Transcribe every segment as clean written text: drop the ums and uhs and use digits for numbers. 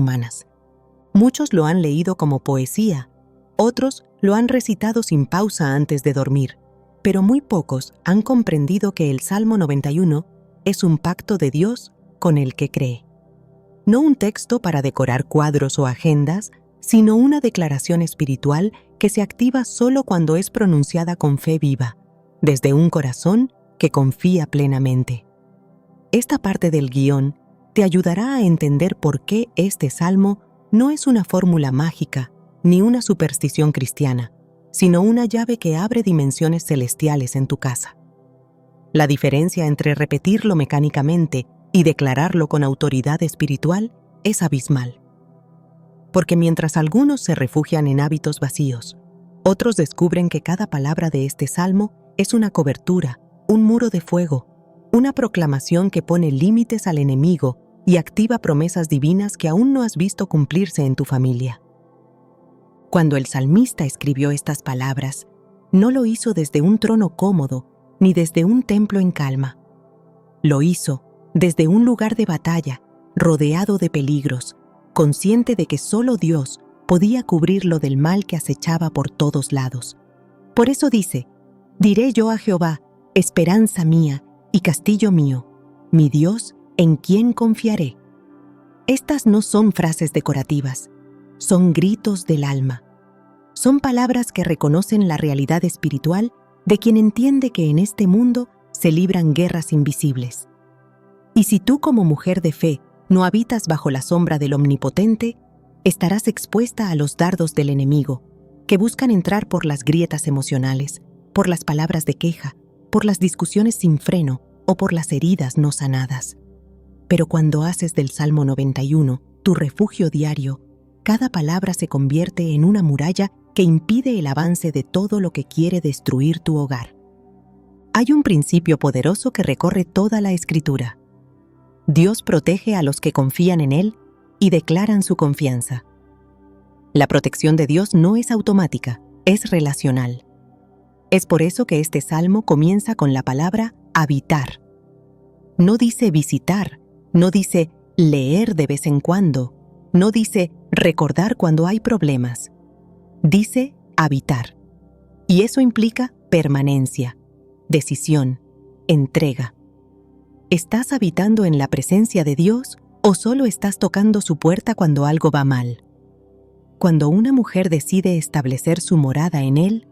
humanas. Muchos lo han leído como poesía, otros lo han recitado sin pausa antes de dormir, pero muy pocos han comprendido que el Salmo 91 es un pacto de Dios con el que cree. No un texto para decorar cuadros o agendas, sino una declaración espiritual que se activa solo cuando es pronunciada con fe viva, desde un corazón que confía plenamente. Esta parte del guión te ayudará a entender por qué este salmo no es una fórmula mágica ni una superstición cristiana, sino una llave que abre dimensiones celestiales en tu casa. La diferencia entre repetirlo mecánicamente y declararlo con autoridad espiritual es abismal. Porque mientras algunos se refugian en hábitos vacíos, otros descubren que cada palabra de este salmo es una cobertura, un muro de fuego, una proclamación que pone límites al enemigo y activa promesas divinas que aún no has visto cumplirse en tu familia. Cuando el salmista escribió estas palabras, no lo hizo desde un trono cómodo ni desde un templo en calma. Lo hizo desde un lugar de batalla, rodeado de peligros, consciente de que solo Dios podía cubrirlo del mal que acechaba por todos lados. Por eso dice: «Diré yo a Jehová, esperanza mía y castillo mío, mi Dios en quien confiaré». Estas no son frases decorativas, son gritos del alma. Son palabras que reconocen la realidad espiritual de quien entiende que en este mundo se libran guerras invisibles. Y si tú como mujer de fe no habitas bajo la sombra del Omnipotente, estarás expuesta a los dardos del enemigo, que buscan entrar por las grietas emocionales, por las palabras de queja, por las discusiones sin freno o por las heridas no sanadas. Pero cuando haces del Salmo 91 tu refugio diario, cada palabra se convierte en una muralla que impide el avance de todo lo que quiere destruir tu hogar. Hay un principio poderoso que recorre toda la Escritura. Dios protege a los que confían en Él y declaran su confianza. La protección de Dios no es automática, es relacional. Es por eso que este salmo comienza con la palabra habitar. No dice visitar, no dice leer de vez en cuando, no dice recordar cuando hay problemas. Dice habitar. Y eso implica permanencia, decisión, entrega. ¿Estás habitando en la presencia de Dios o solo estás tocando su puerta cuando algo va mal? Cuando una mujer decide establecer su morada en Él,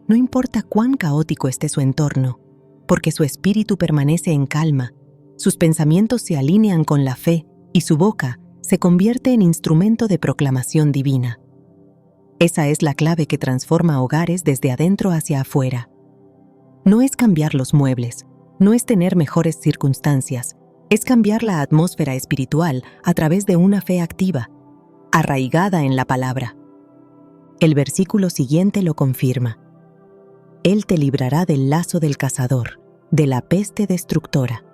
no importa cuán caótico esté su entorno, porque su espíritu permanece en calma, sus pensamientos se alinean con la fe y su boca se convierte en instrumento de proclamación divina. Esa es la clave que transforma hogares desde adentro hacia afuera. No es cambiar los muebles, no es tener mejores circunstancias, es cambiar la atmósfera espiritual a través de una fe activa, arraigada en la palabra. El versículo siguiente lo confirma. Él te librará del lazo del cazador, de la peste destructora.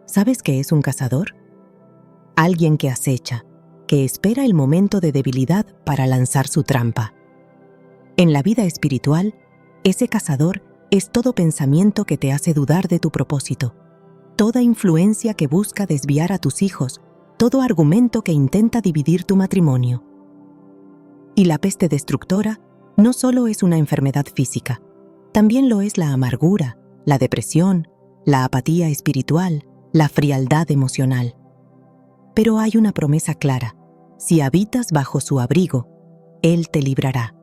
¿Sabes qué es un cazador? Alguien que acecha, que espera el momento de debilidad para lanzar su trampa. En la vida espiritual, ese cazador es todo pensamiento que te hace dudar de tu propósito, toda influencia que busca desviar a tus hijos, todo argumento que intenta dividir tu matrimonio. Y la peste destructora no solo es una enfermedad física, también lo es la amargura, la depresión, la apatía espiritual, la frialdad emocional. Pero hay una promesa clara: si habitas bajo su abrigo, Él te librará.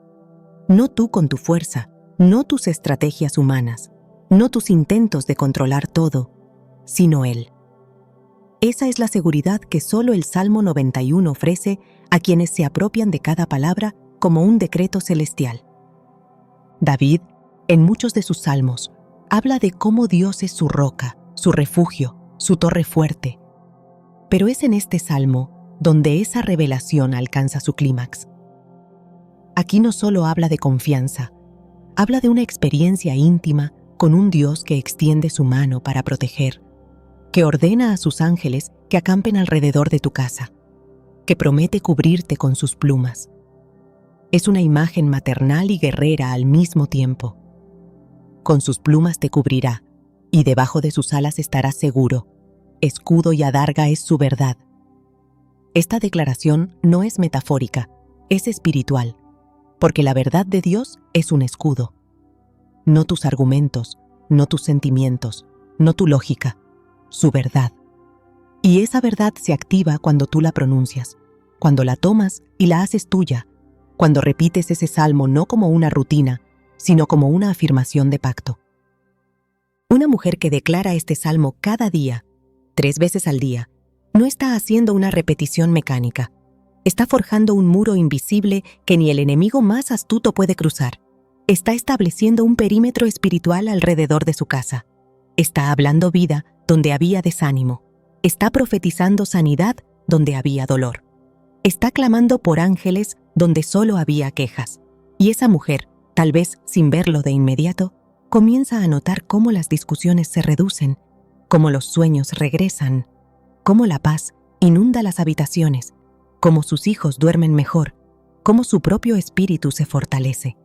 No tú con tu fuerza, no tus estrategias humanas, no tus intentos de controlar todo, sino Él. Esa es la seguridad que solo el Salmo 91 ofrece a quienes se apropian de cada palabra como un decreto celestial. David, en muchos de sus salmos, habla de cómo Dios es su roca, su refugio, su torre fuerte. Pero es en este salmo donde esa revelación alcanza su clímax. Aquí no solo habla de confianza, habla de una experiencia íntima con un Dios que extiende su mano para proteger, que ordena a sus ángeles que acampen alrededor de tu casa, que promete cubrirte con sus plumas. Es una imagen maternal y guerrera al mismo tiempo. Con sus plumas te cubrirá, y debajo de sus alas estarás seguro. Escudo y adarga es su verdad. Esta declaración no es metafórica, es espiritual, porque la verdad de Dios es un escudo. No tus argumentos, no tus sentimientos, no tu lógica, su verdad. Y esa verdad se activa cuando tú la pronuncias, cuando la tomas y la haces tuya, cuando repites ese salmo no como una rutina, sino como una afirmación de pacto. Una mujer que declara este salmo cada día, 3 veces al día, no está haciendo una repetición mecánica. Está forjando un muro invisible que ni el enemigo más astuto puede cruzar. Está estableciendo un perímetro espiritual alrededor de su casa. Está hablando vida donde había desánimo. Está profetizando sanidad donde había dolor. Está clamando por ángeles donde solo había quejas. Y esa mujer, tal vez sin verlo de inmediato, comienza a notar cómo las discusiones se reducen, cómo los sueños regresan, cómo la paz inunda las habitaciones, cómo sus hijos duermen mejor, cómo su propio espíritu se fortalece.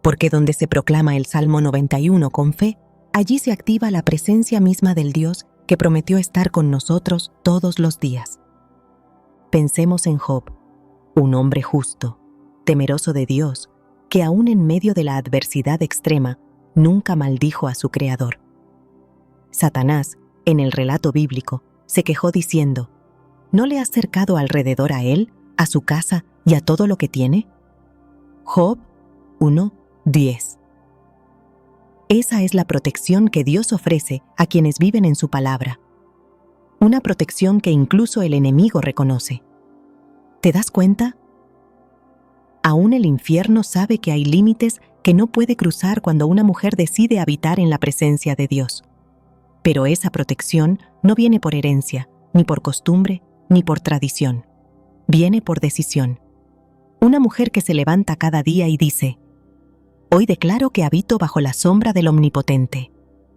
Porque donde se proclama el Salmo 91 con fe, allí se activa la presencia misma del Dios que prometió estar con nosotros todos los días. Pensemos en Job, un hombre justo, temeroso de Dios, que aún en medio de la adversidad extrema, nunca maldijo a su Creador. Satanás, en el relato bíblico, se quejó diciendo: ¿no le has cercado alrededor a él, a su casa y a todo lo que tiene? Job 1:10. Esa es la protección que Dios ofrece a quienes viven en su palabra. Una protección que incluso el enemigo reconoce. ¿Te das cuenta? Aún el infierno sabe que hay límites que no puede cruzar cuando una mujer decide habitar en la presencia de Dios. Pero esa protección no viene por herencia, ni por costumbre, ni por tradición. Viene por decisión. Una mujer que se levanta cada día y dice: hoy declaro que habito bajo la sombra del Omnipotente.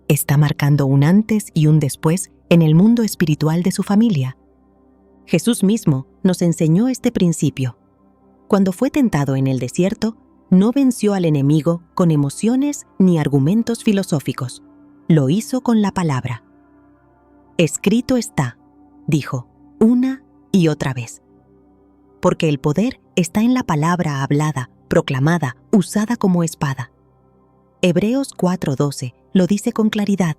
Está marcando un antes y un después en el mundo espiritual de su familia. Jesús mismo nos enseñó este principio. Cuando fue tentado en el desierto, no venció al enemigo con emociones ni argumentos filosóficos. Lo hizo con la palabra. Escrito está, dijo, una y otra vez. Porque el poder está en la palabra hablada, proclamada, usada como espada. Hebreos 4:12 lo dice con claridad.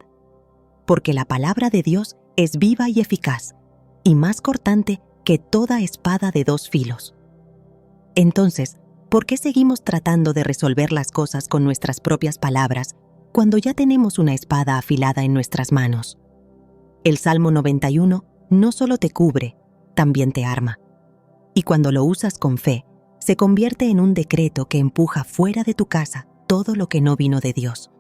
Porque la palabra de Dios es viva y eficaz, y más cortante que toda espada de 2 filos. Entonces, ¿por qué seguimos tratando de resolver las cosas con nuestras propias palabras cuando ya tenemos una espada afilada en nuestras manos? El Salmo 91 no solo te cubre, también te arma. Y cuando lo usas con fe, se convierte en un decreto que empuja fuera de tu casa todo lo que no vino de Dios.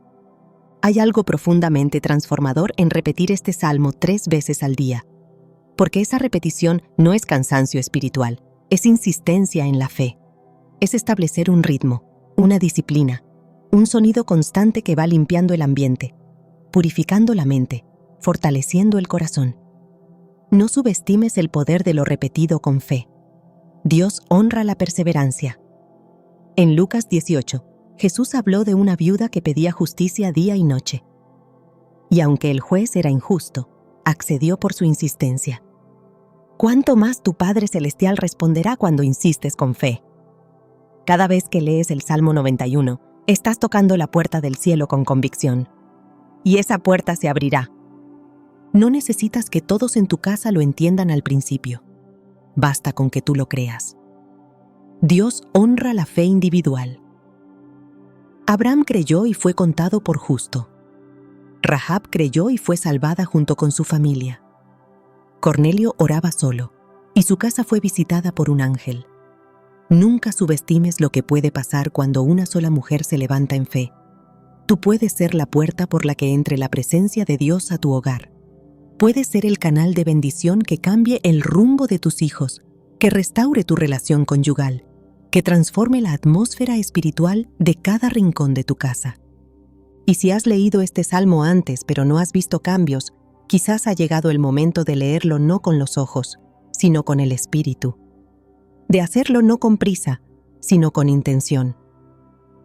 Hay algo profundamente transformador en repetir este salmo 3 veces al día, porque esa repetición no es cansancio espiritual, es insistencia en la fe. Es establecer un ritmo, una disciplina, un sonido constante que va limpiando el ambiente, purificando la mente, fortaleciendo el corazón. No subestimes el poder de lo repetido con fe. Dios honra la perseverancia. En Lucas 18, Jesús habló de una viuda que pedía justicia día y noche. Y aunque el juez era injusto, accedió por su insistencia. ¿Cuánto más tu Padre Celestial responderá cuando insistes con fe? Cada vez que lees el Salmo 91, estás tocando la puerta del cielo con convicción. Y esa puerta se abrirá. No necesitas que todos en tu casa lo entiendan al principio. Basta con que tú lo creas. Dios honra la fe individual. Abraham creyó y fue contado por justo. Rahab creyó y fue salvada junto con su familia. Cornelio oraba solo, y su casa fue visitada por un ángel. Nunca subestimes lo que puede pasar cuando una sola mujer se levanta en fe. Tú puedes ser la puerta por la que entre la presencia de Dios a tu hogar. Puedes ser el canal de bendición que cambie el rumbo de tus hijos, que restaure tu relación conyugal, que transforme la atmósfera espiritual de cada rincón de tu casa. Y si has leído este salmo antes pero no has visto cambios, quizás ha llegado el momento de leerlo no con los ojos, sino con el espíritu. De hacerlo no con prisa, sino con intención.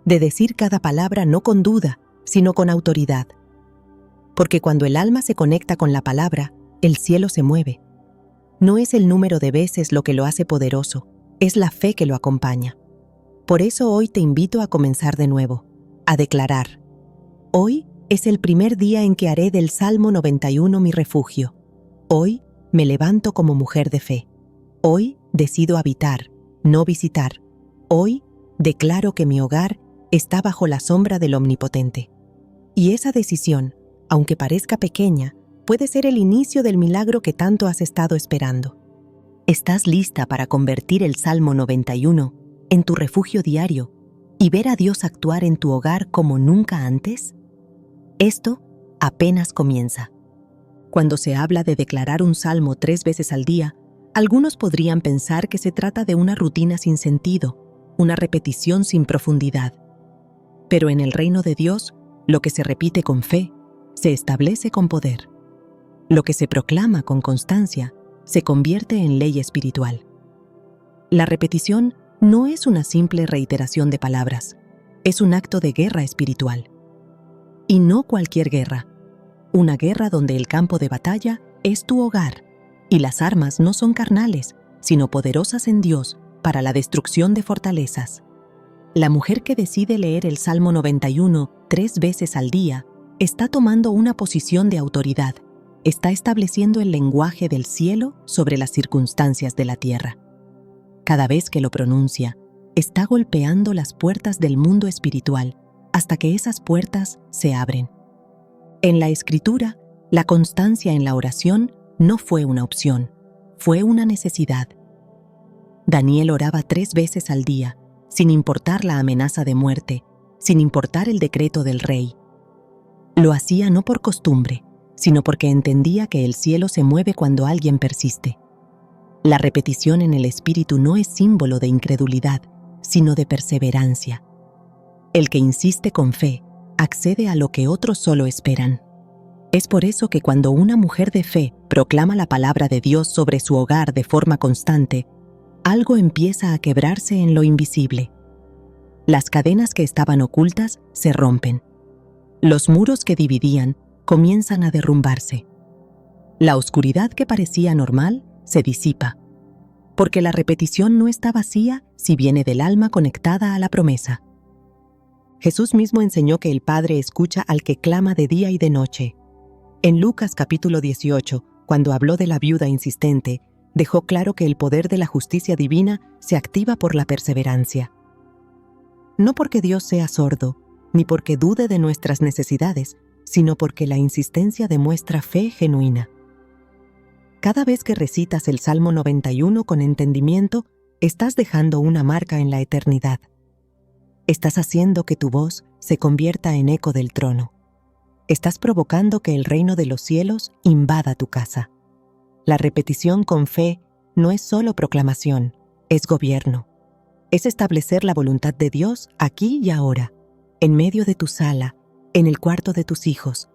De decir cada palabra no con duda, sino con autoridad. Porque cuando el alma se conecta con la palabra, el cielo se mueve. No es el número de veces lo que lo hace poderoso, es la fe que lo acompaña. Por eso hoy te invito a comenzar de nuevo, a declarar: hoy es el primer día en que haré del Salmo 91 mi refugio. Hoy me levanto como mujer de fe. Hoy decido habitar, no visitar. Hoy declaro que mi hogar está bajo la sombra del Omnipotente. Y esa decisión, aunque parezca pequeña, puede ser el inicio del milagro que tanto has estado esperando. ¿Estás lista para convertir el Salmo 91 en tu refugio diario y ver a Dios actuar en tu hogar como nunca antes? Esto apenas comienza. Cuando se habla de declarar un salmo 3 veces al día, algunos podrían pensar que se trata de una rutina sin sentido, una repetición sin profundidad. Pero en el reino de Dios, lo que se repite con fe, se establece con poder. Lo que se proclama con constancia, se convierte en ley espiritual. La repetición no es una simple reiteración de palabras, es un acto de guerra espiritual. Y no cualquier guerra, una guerra donde el campo de batalla es tu hogar, y las armas no son carnales, sino poderosas en Dios para la destrucción de fortalezas. La mujer que decide leer el Salmo 91 3 veces al día está tomando una posición de autoridad, está estableciendo el lenguaje del cielo sobre las circunstancias de la tierra. Cada vez que lo pronuncia, está golpeando las puertas del mundo espiritual hasta que esas puertas se abren. En la Escritura, la constancia en la oración no fue una opción, fue una necesidad. Daniel oraba 3 veces al día, sin importar la amenaza de muerte, sin importar el decreto del rey. Lo hacía no por costumbre, sino porque entendía que el cielo se mueve cuando alguien persiste. La repetición en el Espíritu no es símbolo de incredulidad, sino de perseverancia. El que insiste con fe accede a lo que otros solo esperan. Es por eso que cuando una mujer de fe proclama la palabra de Dios sobre su hogar de forma constante, algo empieza a quebrarse en lo invisible. Las cadenas que estaban ocultas se rompen. Los muros que dividían comienzan a derrumbarse. La oscuridad que parecía normal se disipa, porque la repetición no está vacía si viene del alma conectada a la promesa. Jesús mismo enseñó que el Padre escucha al que clama de día y de noche. En Lucas capítulo 18, cuando habló de la viuda insistente, dejó claro que el poder de la justicia divina se activa por la perseverancia. No porque Dios sea sordo, ni porque dude de nuestras necesidades, sino porque la insistencia demuestra fe genuina. Cada vez que recitas el Salmo 91 con entendimiento, estás dejando una marca en la eternidad. Estás haciendo que tu voz se convierta en eco del trono. Estás provocando que el reino de los cielos invada tu casa. La repetición con fe no es solo proclamación, es gobierno. Es establecer la voluntad de Dios aquí y ahora, en medio de tu sala, en el cuarto de tus hijos,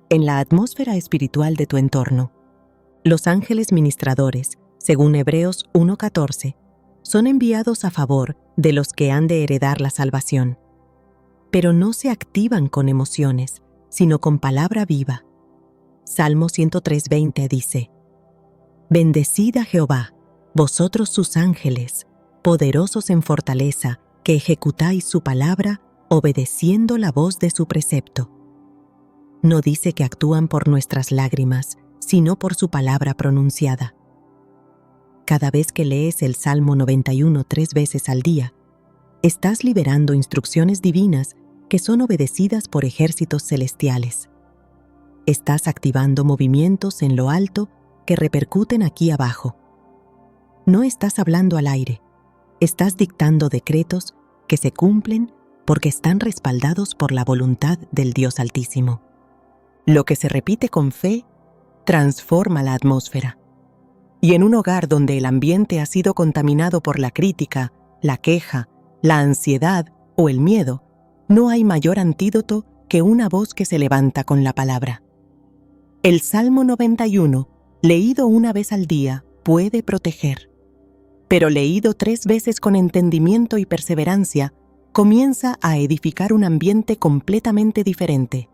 en la atmósfera espiritual de tu entorno. Los ángeles ministradores, según Hebreos 1:14, son enviados a favor de los que han de heredar la salvación. Pero no se activan con emociones, sino con palabra viva. Salmo 103:20 dice: Bendecid a Jehová, vosotros sus ángeles, poderosos en fortaleza, que ejecutáis su palabra, obedeciendo la voz de su precepto. No dice que actúan por nuestras lágrimas, sino por su palabra pronunciada. Cada vez que lees el Salmo 91 3 veces al día, estás liberando instrucciones divinas que son obedecidas por ejércitos celestiales. Estás activando movimientos en lo alto que repercuten aquí abajo. No estás hablando al aire, estás dictando decretos que se cumplen porque están respaldados por la voluntad del Dios Altísimo. Lo que se repite con fe transforma la atmósfera. Y en un hogar donde el ambiente ha sido contaminado por la crítica, la queja, la ansiedad o el miedo, no hay mayor antídoto que una voz que se levanta con la palabra. El Salmo 91, leído una vez al día, puede proteger. Pero leído 3 veces con entendimiento y perseverancia, comienza a edificar un ambiente completamente diferente.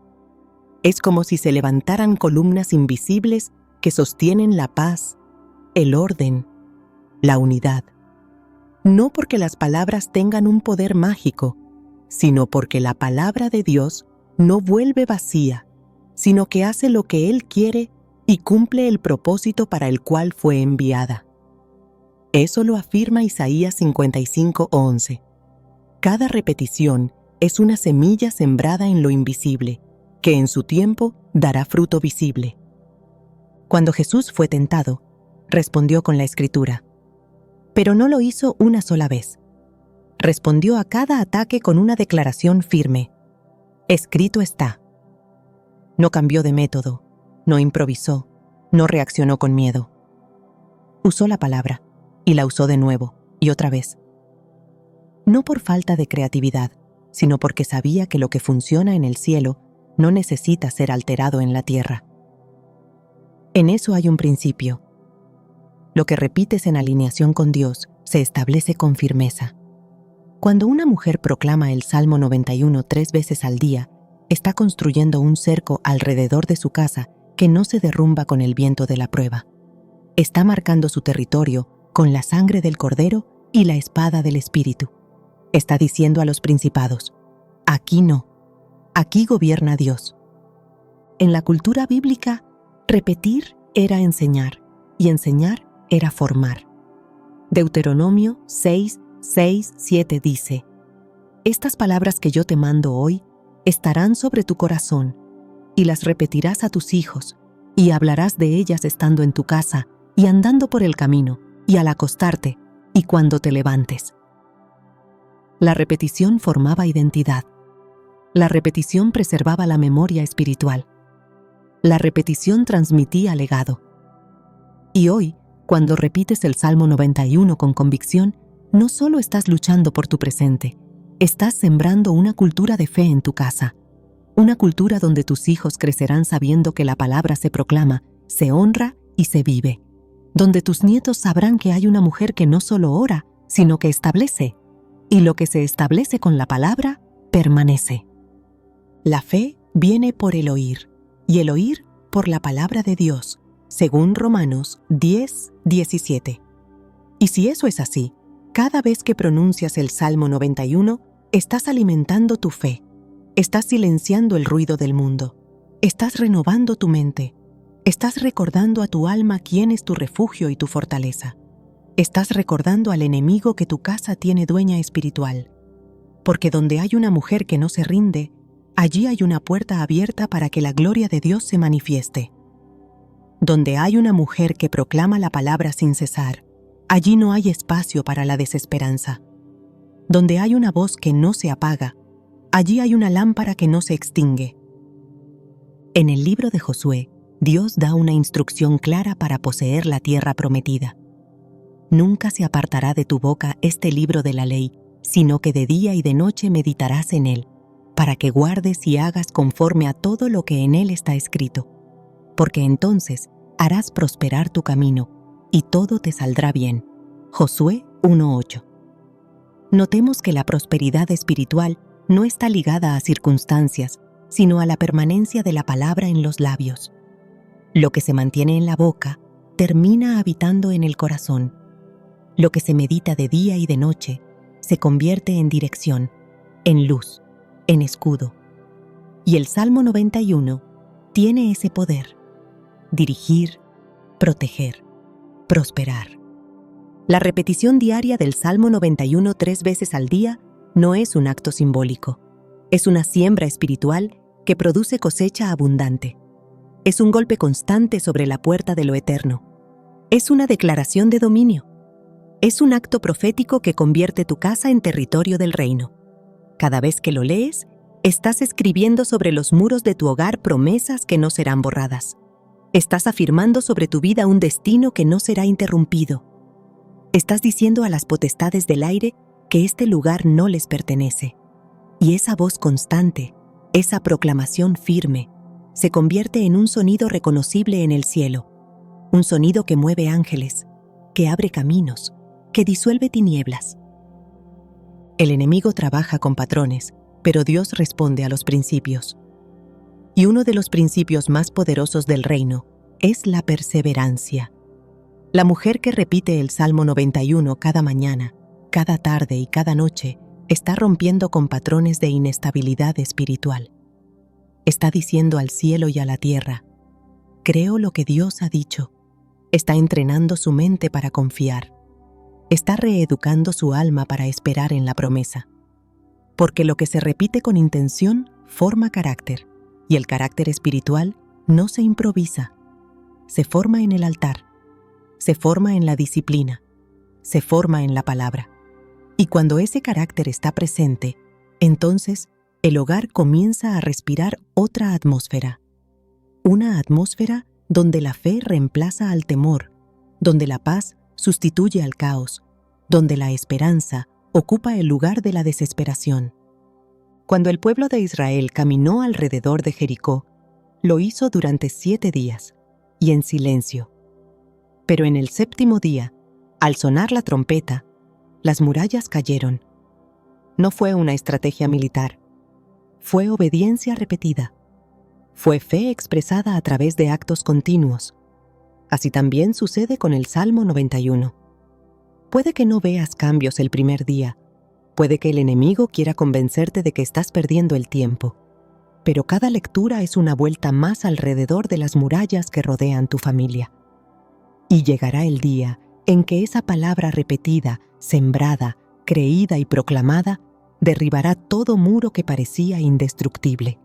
Es como si se levantaran columnas invisibles que sostienen la paz, el orden, la unidad. No porque las palabras tengan un poder mágico, sino porque la palabra de Dios no vuelve vacía, sino que hace lo que Él quiere y cumple el propósito para el cual fue enviada. Eso lo afirma Isaías 55:11. Cada repetición es una semilla sembrada en lo invisible, que en su tiempo dará fruto visible. Cuando Jesús fue tentado, respondió con la Escritura. Pero no lo hizo una sola vez. Respondió a cada ataque con una declaración firme. Escrito está. No cambió de método, no improvisó, no reaccionó con miedo. Usó la palabra, y la usó de nuevo, y otra vez. No por falta de creatividad, sino porque sabía que lo que funciona en el cielo no necesita ser alterado en la tierra. En eso hay un principio. Lo que repites en alineación con Dios se establece con firmeza. Cuando una mujer proclama el Salmo 91 3 veces al día, está construyendo un cerco alrededor de su casa que no se derrumba con el viento de la prueba. Está marcando su territorio con la sangre del Cordero y la espada del Espíritu. Está diciendo a los principados, aquí no, aquí gobierna Dios. En la cultura bíblica, repetir era enseñar, y enseñar era formar. Deuteronomio 6:6-7 dice, estas palabras que yo te mando hoy estarán sobre tu corazón, y las repetirás a tus hijos, y hablarás de ellas estando en tu casa, y andando por el camino, y al acostarte, y cuando te levantes. La repetición formaba identidad. La repetición preservaba la memoria espiritual. La repetición transmitía legado. Y hoy, cuando repites el Salmo 91 con convicción, no solo estás luchando por tu presente, estás sembrando una cultura de fe en tu casa, una cultura donde tus hijos crecerán sabiendo que la palabra se proclama, se honra y se vive, donde tus nietos sabrán que hay una mujer que no solo ora, sino que establece, y lo que se establece con la palabra permanece. La fe viene por el oír, y el oír por la palabra de Dios, según Romanos 10:17. Y si eso es así, cada vez que pronuncias el Salmo 91, estás alimentando tu fe, estás silenciando el ruido del mundo, estás renovando tu mente, estás recordando a tu alma quién es tu refugio y tu fortaleza. Estás recordando al enemigo que tu casa tiene dueña espiritual, porque donde hay una mujer que no se rinde, allí hay una puerta abierta para que la gloria de Dios se manifieste. Donde hay una mujer que proclama la palabra sin cesar, allí no hay espacio para la desesperanza. Donde hay una voz que no se apaga, allí hay una lámpara que no se extingue. En el libro de Josué, Dios da una instrucción clara para poseer la tierra prometida. Nunca se apartará de tu boca este libro de la ley, sino que de día y de noche meditarás en él, para que guardes y hagas conforme a todo lo que en él está escrito. Porque entonces harás prosperar tu camino, y todo te saldrá bien. Josué 1:8. Notemos que la prosperidad espiritual no está ligada a circunstancias, sino a la permanencia de la palabra en los labios. Lo que se mantiene en la boca termina habitando en el corazón. Lo que se medita de día y de noche se convierte en dirección, en luz, en escudo. Y el Salmo 91 tiene ese poder: dirigir, proteger, prosperar. La repetición diaria del Salmo 91 3 veces al día no es un acto simbólico. Es una siembra espiritual que produce cosecha abundante. Es un golpe constante sobre la puerta de lo eterno. Es una declaración de dominio. Es un acto profético que convierte tu casa en territorio del reino. Cada vez que lo lees, estás escribiendo sobre los muros de tu hogar promesas que no serán borradas. Estás afirmando sobre tu vida un destino que no será interrumpido. Estás diciendo a las potestades del aire que este lugar no les pertenece. Y esa voz constante, esa proclamación firme, se convierte en un sonido reconocible en el cielo, un sonido que mueve ángeles, que abre caminos, que disuelve tinieblas. El enemigo trabaja con patrones, pero Dios responde a los principios. Y uno de los principios más poderosos del reino es la perseverancia. La mujer que repite el Salmo 91 cada mañana, cada tarde y cada noche está rompiendo con patrones de inestabilidad espiritual. Está diciendo al cielo y a la tierra: creo lo que Dios ha dicho. Está entrenando su mente para confiar. Está reeducando su alma para esperar en la promesa. Porque lo que se repite con intención forma carácter, y el carácter espiritual no se improvisa. Se forma en el altar, se forma en la disciplina, se forma en la palabra. Y cuando ese carácter está presente, entonces el hogar comienza a respirar otra atmósfera. Una atmósfera donde la fe reemplaza al temor, donde la paz sustituye al caos, donde la esperanza ocupa el lugar de la desesperación. Cuando el pueblo de Israel caminó alrededor de Jericó, lo hizo durante 7 días, y en silencio. Pero en el 7º día, al sonar la trompeta, las murallas cayeron. No fue una estrategia militar, fue obediencia repetida. Fue fe expresada a través de actos continuos. Así también sucede con el Salmo 91. Puede que no veas cambios el primer día, puede que el enemigo quiera convencerte de que estás perdiendo el tiempo, pero cada lectura es una vuelta más alrededor de las murallas que rodean tu familia. Y llegará el día en que esa palabra repetida, sembrada, creída y proclamada derribará todo muro que parecía indestructible.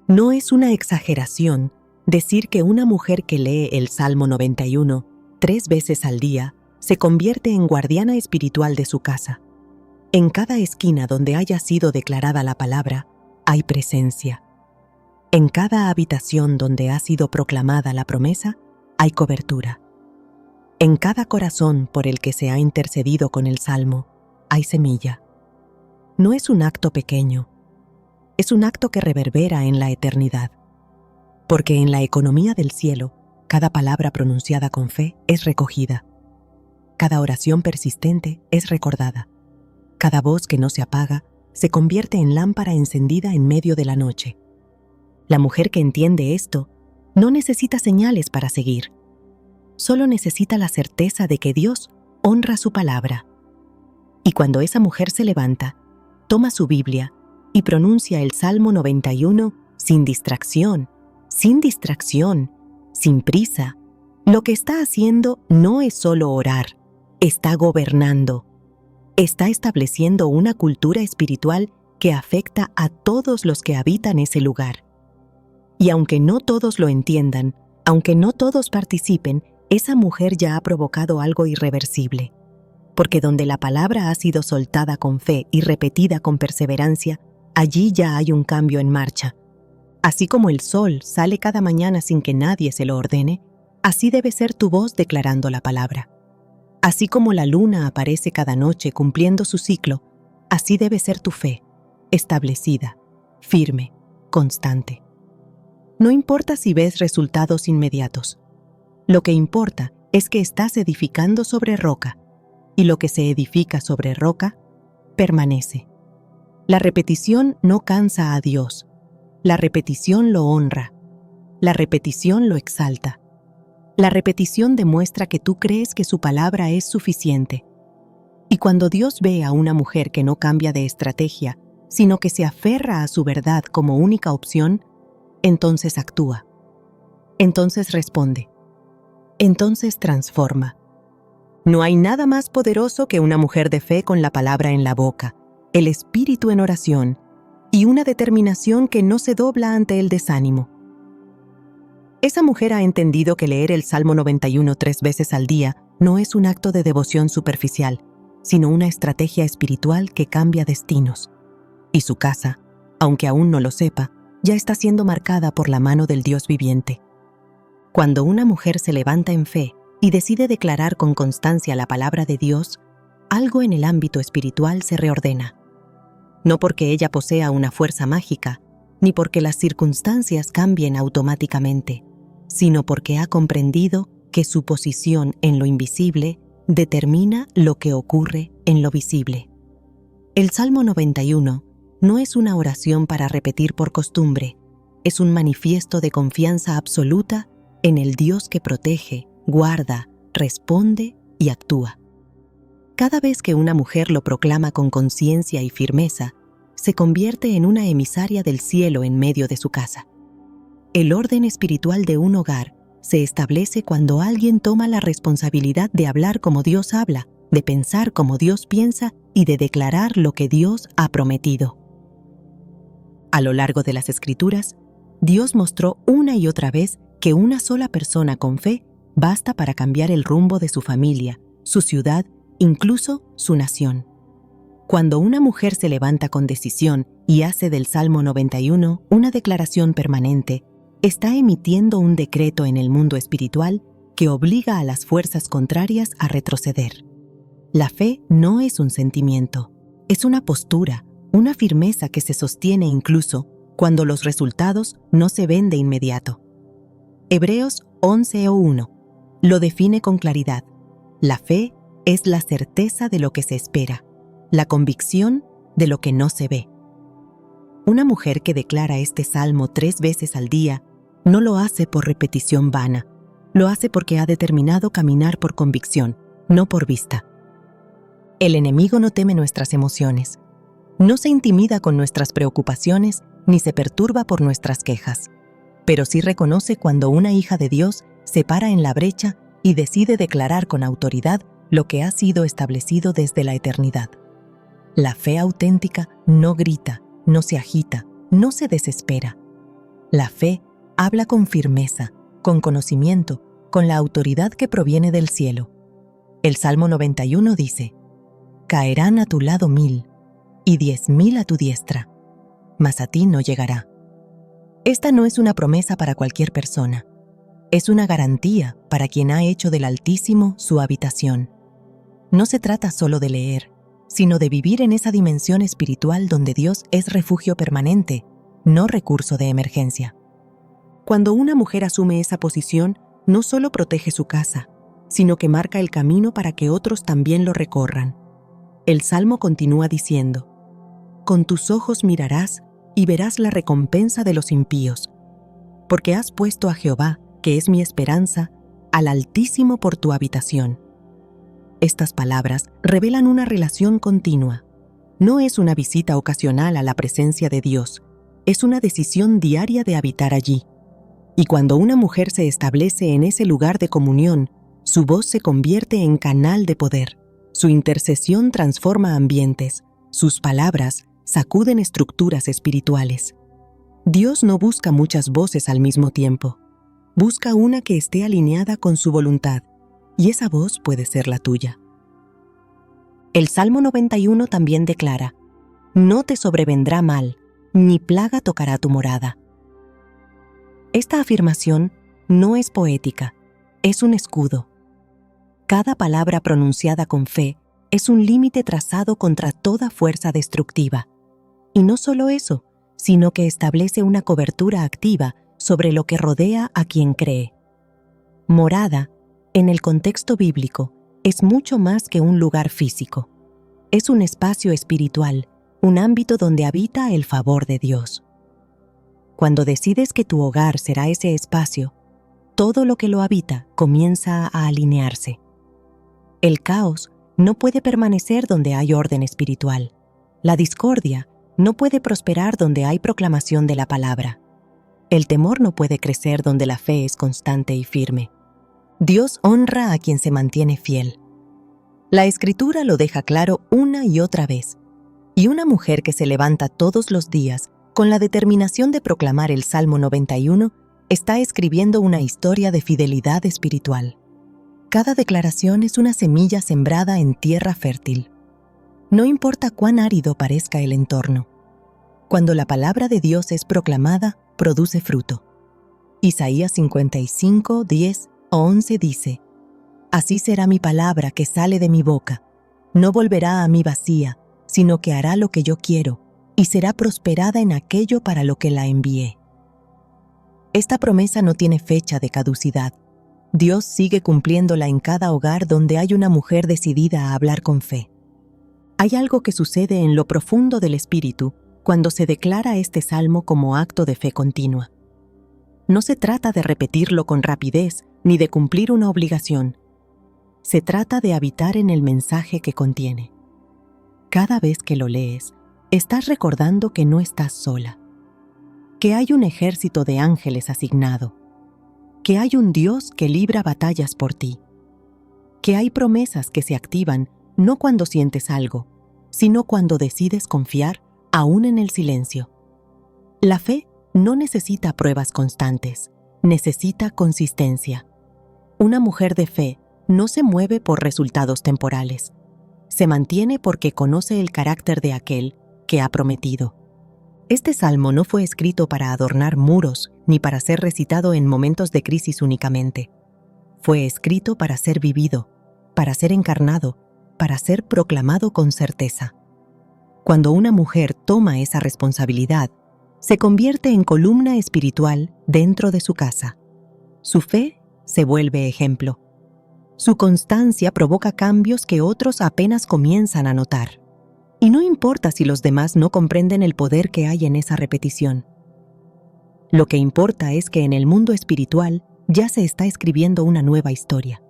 No es una exageración decir que una mujer que lee el Salmo 91 3 veces al día se convierte en guardiana espiritual de su casa. En cada esquina donde haya sido declarada la palabra, hay presencia. En cada habitación donde ha sido proclamada la promesa, hay cobertura. En cada corazón por el que se ha intercedido con el Salmo, hay semilla. No es un acto pequeño, es un acto que reverbera en la eternidad. Porque en la economía del cielo, cada palabra pronunciada con fe es recogida. Cada oración persistente es recordada. Cada voz que no se apaga se convierte en lámpara encendida en medio de la noche. La mujer que entiende esto no necesita señales para seguir. Solo necesita la certeza de que Dios honra su palabra. Y cuando esa mujer se levanta, toma su Biblia y pronuncia el Salmo 91 sin distracción, sin prisa, lo que está haciendo no es solo orar, está gobernando. Está estableciendo una cultura espiritual que afecta a todos los que habitan ese lugar. Y aunque no todos lo entiendan, aunque no todos participen, esa mujer ya ha provocado algo irreversible. Porque donde la palabra ha sido soltada con fe y repetida con perseverancia, allí ya hay un cambio en marcha. Así como el sol sale cada mañana sin que nadie se lo ordene, así debe ser tu voz declarando la palabra. Así como la luna aparece cada noche cumpliendo su ciclo, así debe ser tu fe, establecida, firme, constante. No importa si ves resultados inmediatos. Lo que importa es que estás edificando sobre roca, y lo que se edifica sobre roca permanece. La repetición no cansa a Dios. La repetición lo honra. La repetición lo exalta. La repetición demuestra que tú crees que su palabra es suficiente. Y cuando Dios ve a una mujer que no cambia de estrategia, sino que se aferra a su verdad como única opción, entonces actúa. Entonces responde. Entonces transforma. No hay nada más poderoso que una mujer de fe con la palabra en la boca, el espíritu en oración y una determinación que no se dobla ante el desánimo. Esa mujer ha entendido que leer el Salmo 91 3 veces al día no es un acto de devoción superficial, sino una estrategia espiritual que cambia destinos. Y su casa, aunque aún no lo sepa, ya está siendo marcada por la mano del Dios viviente. Cuando una mujer se levanta en fe y decide declarar con constancia la palabra de Dios, algo en el ámbito espiritual se reordena. No porque ella posea una fuerza mágica, ni porque las circunstancias cambien automáticamente, sino porque ha comprendido que su posición en lo invisible determina lo que ocurre en lo visible. El Salmo 91 no es una oración para repetir por costumbre, es un manifiesto de confianza absoluta en el Dios que protege, guarda, responde y actúa. Cada vez que una mujer lo proclama con conciencia y firmeza, se convierte en una emisaria del cielo en medio de su casa. El orden espiritual de un hogar se establece cuando alguien toma la responsabilidad de hablar como Dios habla, de pensar como Dios piensa y de declarar lo que Dios ha prometido. A lo largo de las Escrituras, Dios mostró una y otra vez que una sola persona con fe basta para cambiar el rumbo de su familia, su ciudad, incluso su nación. Cuando una mujer se levanta con decisión y hace del Salmo 91 una declaración permanente, está emitiendo un decreto en el mundo espiritual que obliga a las fuerzas contrarias a retroceder. La fe no es un sentimiento, es una postura, una firmeza que se sostiene incluso cuando los resultados no se ven de inmediato. Hebreos 11:1 lo define con claridad. La fe es la certeza de lo que se espera, la convicción de lo que no se ve. Una mujer que declara este salmo 3 veces al día no lo hace por repetición vana, lo hace porque ha determinado caminar por convicción, no por vista. El enemigo no teme nuestras emociones, no se intimida con nuestras preocupaciones ni se perturba por nuestras quejas, pero sí reconoce cuando una hija de Dios se para en la brecha y decide declarar con autoridad lo que ha sido establecido desde la eternidad. La fe auténtica no grita, no se agita, no se desespera. La fe habla con firmeza, con conocimiento, con la autoridad que proviene del cielo. El Salmo 91 dice: «Caerán a tu lado 1000 y 10,000 a tu diestra, mas a ti no llegará». Esta no es una promesa para cualquier persona. Es una garantía para quien ha hecho del Altísimo su habitación. No se trata solo de leer, sino de vivir en esa dimensión espiritual donde Dios es refugio permanente, no recurso de emergencia. Cuando una mujer asume esa posición, no solo protege su casa, sino que marca el camino para que otros también lo recorran. El Salmo continúa diciendo: «Con tus ojos mirarás y verás la recompensa de los impíos, porque has puesto a Jehová, que es mi esperanza, al Altísimo por tu habitación». Estas palabras revelan una relación continua. No es una visita ocasional a la presencia de Dios, es una decisión diaria de habitar allí. Y cuando una mujer se establece en ese lugar de comunión, su voz se convierte en canal de poder, su intercesión transforma ambientes, sus palabras sacuden estructuras espirituales. Dios no busca muchas voces al mismo tiempo, busca una que esté alineada con su voluntad, y esa voz puede ser la tuya. El Salmo 91 también declara: «No te sobrevendrá mal, ni plaga tocará tu morada». Esta afirmación no es poética, es un escudo. Cada palabra pronunciada con fe es un límite trazado contra toda fuerza destructiva. Y no solo eso, sino que establece una cobertura activa sobre lo que rodea a quien cree. Morada, en el contexto bíblico, es mucho más que un lugar físico. Es un espacio espiritual, un ámbito donde habita el favor de Dios. Cuando decides que tu hogar será ese espacio, todo lo que lo habita comienza a alinearse. El caos no puede permanecer donde hay orden espiritual. La discordia no puede prosperar donde hay proclamación de la palabra. El temor no puede crecer donde la fe es constante y firme. Dios honra a quien se mantiene fiel. La Escritura lo deja claro una y otra vez. Y una mujer que se levanta todos los días con la determinación de proclamar el Salmo 91 está escribiendo una historia de fidelidad espiritual. Cada declaración es una semilla sembrada en tierra fértil. No importa cuán árido parezca el entorno. Cuando la palabra de Dios es proclamada, produce fruto. Isaías 55, 10 o 11 dice: «Así será mi palabra que sale de mi boca. No volverá a mí vacía, sino que hará lo que yo quiero, y será prosperada en aquello para lo que la envié». Esta promesa no tiene fecha de caducidad. Dios sigue cumpliéndola en cada hogar donde hay una mujer decidida a hablar con fe. Hay algo que sucede en lo profundo del espíritu cuando se declara este salmo como acto de fe continua. No se trata de repetirlo con rapidez ni de cumplir una obligación. Se trata de habitar en el mensaje que contiene. Cada vez que lo lees, estás recordando que no estás sola, que hay un ejército de ángeles asignado, que hay un Dios que libra batallas por ti, que hay promesas que se activan no cuando sientes algo, sino cuando decides confiar aún en el silencio. La fe no necesita pruebas constantes, necesita consistencia. Una mujer de fe no se mueve por resultados temporales. Se mantiene porque conoce el carácter de aquel que ha prometido. Este salmo no fue escrito para adornar muros ni para ser recitado en momentos de crisis únicamente. Fue escrito para ser vivido, para ser encarnado, para ser proclamado con certeza. Cuando una mujer toma esa responsabilidad, se convierte en columna espiritual dentro de su casa. Su fe se vuelve ejemplo. Su constancia provoca cambios que otros apenas comienzan a notar. Y no importa si los demás no comprenden el poder que hay en esa repetición. Lo que importa es que en el mundo espiritual ya se está escribiendo una nueva historia.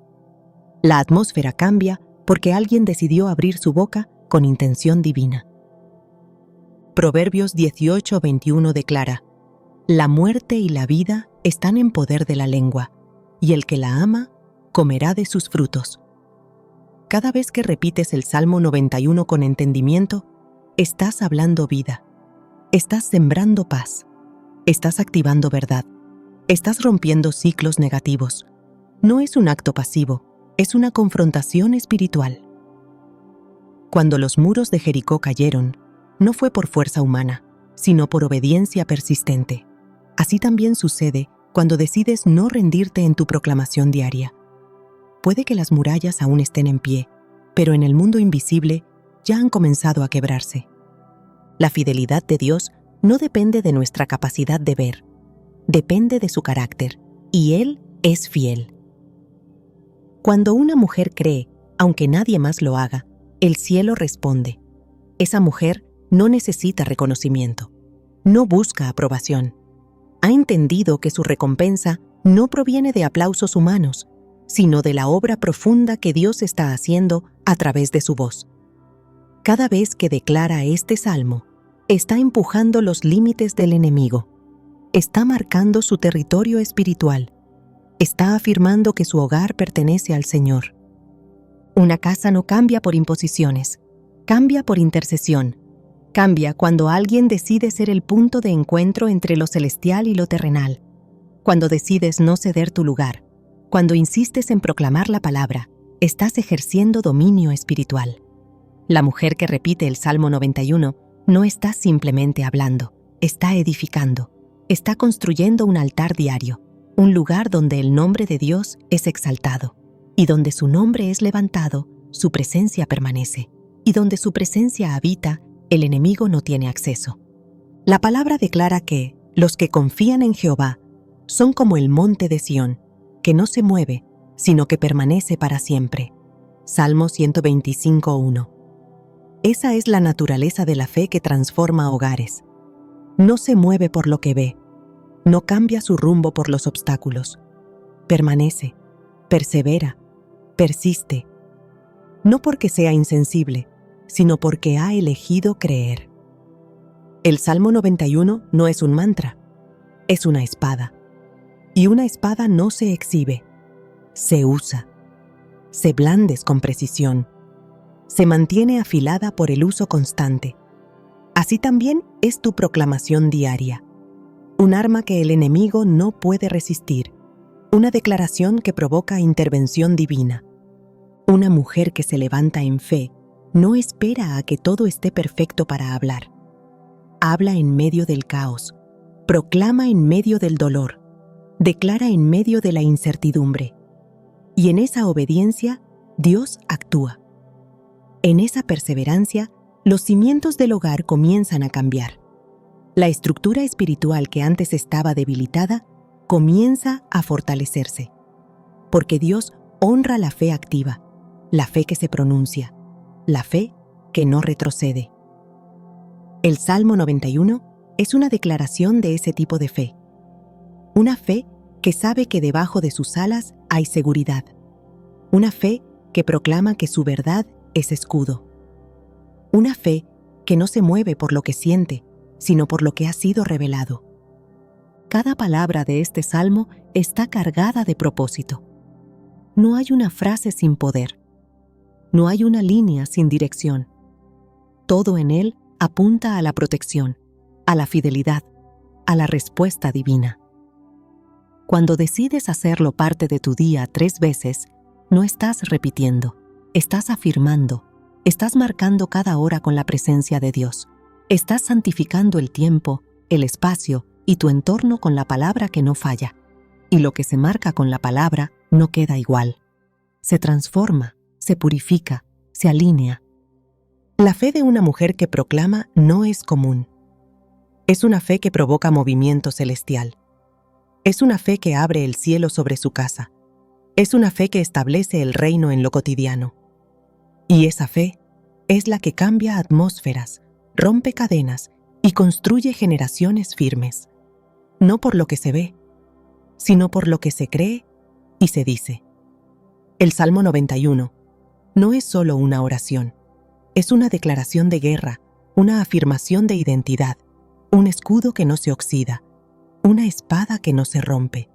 La atmósfera cambia porque alguien decidió abrir su boca con intención divina. Proverbios 18:21 declara: La muerte y la vida están en poder de la lengua, y el que la ama comerá de sus frutos. Cada vez que repites el Salmo 91 con entendimiento, estás hablando vida, estás sembrando paz, estás activando verdad, estás rompiendo ciclos negativos. No es un acto pasivo, es una confrontación espiritual. Cuando los muros de Jericó cayeron, no fue por fuerza humana, sino por obediencia persistente. Así también sucede cuando decides no rendirte en tu proclamación diaria. Puede que las murallas aún estén en pie, pero en el mundo invisible ya han comenzado a quebrarse. La fidelidad de Dios no depende de nuestra capacidad de ver, depende de su carácter, y Él es fiel. Cuando una mujer cree, aunque nadie más lo haga, el cielo responde. Esa mujer no necesita reconocimiento, no busca aprobación. Ha entendido que su recompensa no proviene de aplausos humanos, sino de la obra profunda que Dios está haciendo a través de su voz. Cada vez que declara este salmo, está empujando los límites del enemigo, está marcando su territorio espiritual, está afirmando que su hogar pertenece al Señor. Una casa no cambia por imposiciones, cambia por intercesión, cambia cuando alguien decide ser el punto de encuentro entre lo celestial y lo terrenal, cuando decides no ceder tu lugar. Cuando insistes en proclamar la palabra, estás ejerciendo dominio espiritual. La mujer que repite el Salmo 91 no está simplemente hablando, está edificando, está construyendo un altar diario, un lugar donde el nombre de Dios es exaltado, y donde su nombre es levantado, su presencia permanece, y donde su presencia habita, el enemigo no tiene acceso. La palabra declara que los que confían en Jehová son como el monte de Sión, que no se mueve, sino que permanece para siempre. Salmo 125:1. Esa es la naturaleza de la fe que transforma hogares. No se mueve por lo que ve, no cambia su rumbo por los obstáculos. Permanece, persevera, persiste. No porque sea insensible, sino porque ha elegido creer. El Salmo 91 no es un mantra, es una espada. Y una espada no se exhibe, se usa, se blandes con precisión, se mantiene afilada por el uso constante. Así también es tu proclamación diaria, un arma que el enemigo no puede resistir, una declaración que provoca intervención divina. Una mujer que se levanta en fe no espera a que todo esté perfecto para hablar. Habla en medio del caos, proclama en medio del dolor, declara en medio de la incertidumbre. Y en esa obediencia, Dios actúa. En esa perseverancia, los cimientos del hogar comienzan a cambiar. La estructura espiritual que antes estaba debilitada comienza a fortalecerse. Porque Dios honra la fe activa, la fe que se pronuncia, la fe que no retrocede. El Salmo 91 es una declaración de ese tipo de fe. Una fe que sabe que debajo de sus alas hay seguridad. Una fe que proclama que su verdad es escudo. Una fe que no se mueve por lo que siente, sino por lo que ha sido revelado. Cada palabra de este salmo está cargada de propósito. No hay una frase sin poder. No hay una línea sin dirección. Todo en él apunta a la protección, a la fidelidad, a la respuesta divina. Cuando decides hacerlo parte de tu día 3 veces, no estás repitiendo, estás afirmando, estás marcando cada hora con la presencia de Dios. Estás santificando el tiempo, el espacio y tu entorno con la palabra que no falla. Y lo que se marca con la palabra no queda igual. Se transforma, se purifica, se alinea. La fe de una mujer que proclama no es común. Es una fe que provoca movimiento celestial. Es una fe que abre el cielo sobre su casa. Es una fe que establece el reino en lo cotidiano. Y esa fe es la que cambia atmósferas, rompe cadenas y construye generaciones firmes. No por lo que se ve, sino por lo que se cree y se dice. El Salmo 91 no es solo una oración, es una declaración de guerra, una afirmación de identidad, un escudo que no se oxida, una espada que no se rompe.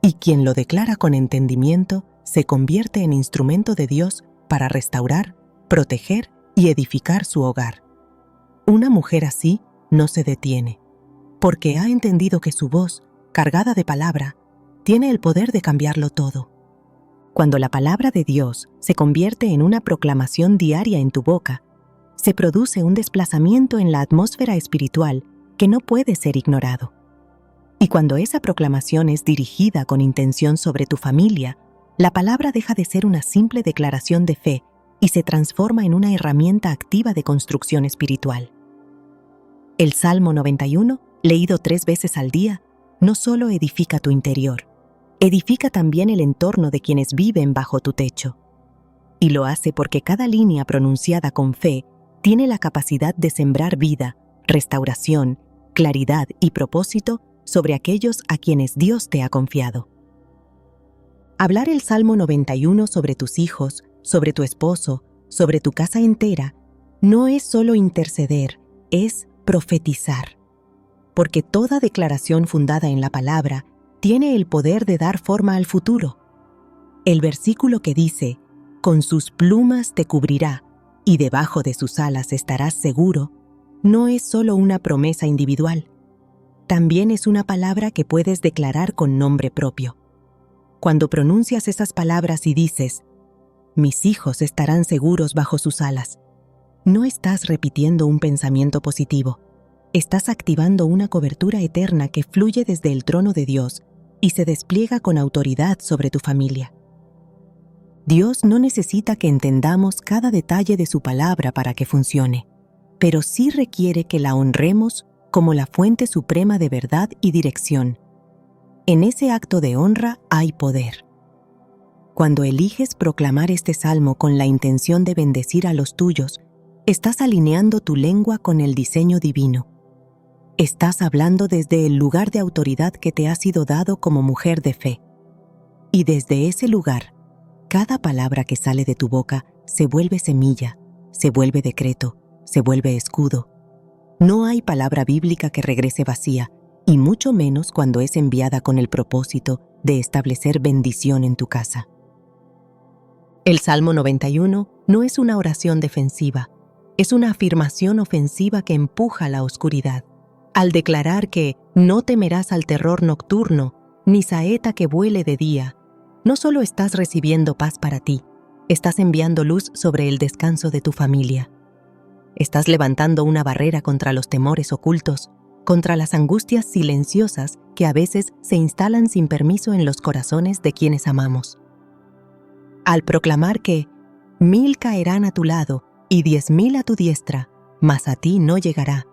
Y quien lo declara con entendimiento se convierte en instrumento de Dios para restaurar, proteger y edificar su hogar. Una mujer así no se detiene, porque ha entendido que su voz, cargada de palabra, tiene el poder de cambiarlo todo. Cuando la palabra de Dios se convierte en una proclamación diaria en tu boca, se produce un desplazamiento en la atmósfera espiritual que no puede ser ignorado. Y cuando esa proclamación es dirigida con intención sobre tu familia, la palabra deja de ser una simple declaración de fe y se transforma en una herramienta activa de construcción espiritual. El Salmo 91, leído 3 veces al día, no solo edifica tu interior, edifica también el entorno de quienes viven bajo tu techo. Y lo hace porque cada línea pronunciada con fe tiene la capacidad de sembrar vida, restauración, claridad y propósito sobre aquellos a quienes Dios te ha confiado. Hablar el Salmo 91 sobre tus hijos, sobre tu esposo, sobre tu casa entera, no es solo interceder, es profetizar. Porque toda declaración fundada en la palabra tiene el poder de dar forma al futuro. El versículo que dice, «Con sus plumas te cubrirá, y debajo de sus alas estarás seguro», no es solo una promesa individual. También es una palabra que puedes declarar con nombre propio. Cuando pronuncias esas palabras y dices, «Mis hijos estarán seguros bajo sus alas», no estás repitiendo un pensamiento positivo. Estás activando una cobertura eterna que fluye desde el trono de Dios y se despliega con autoridad sobre tu familia. Dios no necesita que entendamos cada detalle de su palabra para que funcione, pero sí requiere que la honremos como la fuente suprema de verdad y dirección. En ese acto de honra hay poder. Cuando eliges proclamar este salmo con la intención de bendecir a los tuyos, estás alineando tu lengua con el diseño divino. Estás hablando desde el lugar de autoridad que te ha sido dado como mujer de fe. Y desde ese lugar, cada palabra que sale de tu boca se vuelve semilla, se vuelve decreto, se vuelve escudo. No hay palabra bíblica que regrese vacía, y mucho menos cuando es enviada con el propósito de establecer bendición en tu casa. El Salmo 91 no es una oración defensiva, es una afirmación ofensiva que empuja la oscuridad. Al declarar que no temerás al terror nocturno, ni saeta que vuele de día, no solo estás recibiendo paz para ti, estás enviando luz sobre el descanso de tu familia. Estás levantando una barrera contra los temores ocultos, contra las angustias silenciosas que a veces se instalan sin permiso en los corazones de quienes amamos. Al proclamar que 1000 caerán a tu lado y 10,000 a tu diestra, mas a ti no llegará,